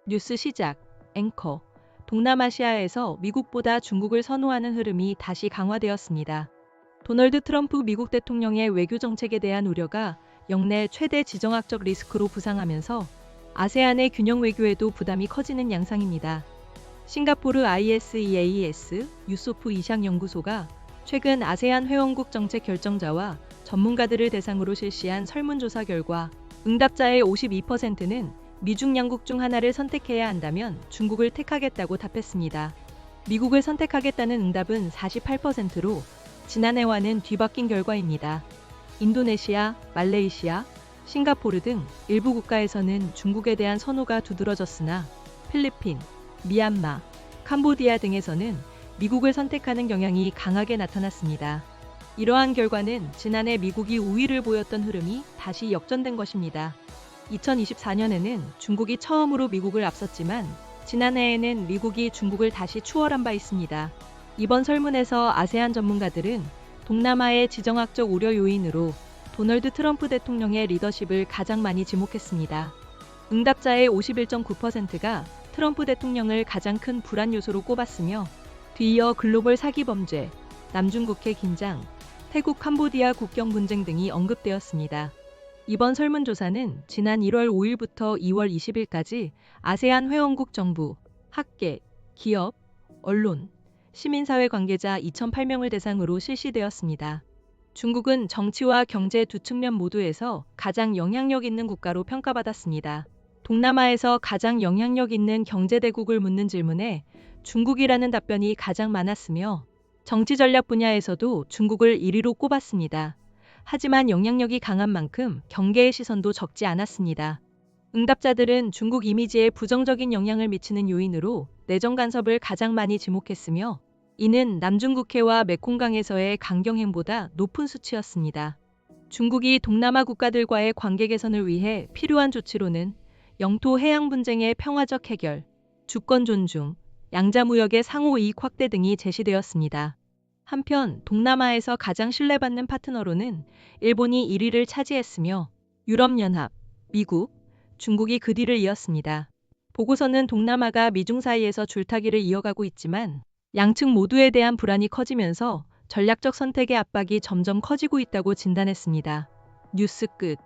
뉴스 시작. 앵커. 동남아시아에서 미국보다 중국을 선호하는 흐름이 다시 강화되었습니다. 도널드 트럼프 미국 대통령의 외교 정책에 대한 우려가 역내 최대 지정학적 리스크로 부상하면서 아세안의 균형 외교에도 부담이 커지는 양상입니다. 싱가포르 ISEAS 유소프 이샹 연구소가 최근 아세안 회원국 정책 결정자와 전문가들을 대상으로 실시한 설문조사 결과 응답자의 52%는 미중 양국 중 하나를 선택해야 한다면 중국을 택하겠다고 답했습니다. 미국을 선택하겠다는 응답은 48%로 지난해와는 뒤바뀐 결과입니다. 인도네시아, 말레이시아, 싱가포르 등 일부 국가에서는 중국에 대한 선호가 두드러졌으나 필리핀, 미얀마, 캄보디아 등에서는 미국을 선택하는 경향이 강하게 나타났습니다. 이러한 결과는 지난해 미국이 우위를 보였던 흐름이 다시 역전된 것입니다. 2024년에는 중국이 처음으로 미국을 앞섰지만 지난해에는 미국이 중국을 다시 추월한 바 있습니다. 이번 설문에서 아세안 전문가들은 동남아의 지정학적 우려 요인으로 도널드 트럼프 대통령의 리더십을 가장 많이 지목했습니다. 응답자의 51.9%가 트럼프 대통령을 가장 큰 불안 요소로 꼽았으며 뒤이어 글로벌 사기 범죄, 남중국해 긴장, 태국 캄보디아 국경 분쟁 등이 언급되었습니다. 이번 설문조사는 지난 1월 5일부터 2월 20일까지 아세안 회원국 정부, 학계, 기업, 언론, 시민사회 관계자 2,008명을 대상으로 실시되었습니다. 중국은 정치와 경제 두 측면 모두에서 가장 영향력 있는 국가로 평가받았습니다. 동남아에서 가장 영향력 있는 경제대국을 묻는 질문에 중국이라는 답변이 가장 많았으며 정치 전략 분야에서도 중국을 1위로 꼽았습니다. 하지만 영향력이 강한 만큼 경계의 시선도 적지 않았습니다. 응답자들은 중국 이미지에 부정적인 영향을 미치는 요인으로 내정 간섭을 가장 많이 지목했으며 이는 남중국해와 메콩강에서의 강경행보다 높은 수치였습니다. 중국이 동남아 국가들과의 관계 개선을 위해 필요한 조치로는 영토 해양 분쟁의 평화적 해결, 주권 존중, 양자무역의 상호 이익 확대 등이 제시되었습니다. 한편 동남아에서 가장 신뢰받는 파트너로는 일본이 1위를 차지했으며 유럽연합, 미국, 중국이 그 뒤를 이었습니다. 보고서는 동남아가 미중 사이에서 줄타기를 이어가고 있지만 양측 모두에 대한 불안이 커지면서 전략적 선택의 압박이 점점 커지고 있다고 진단했습니다. 뉴스 끝.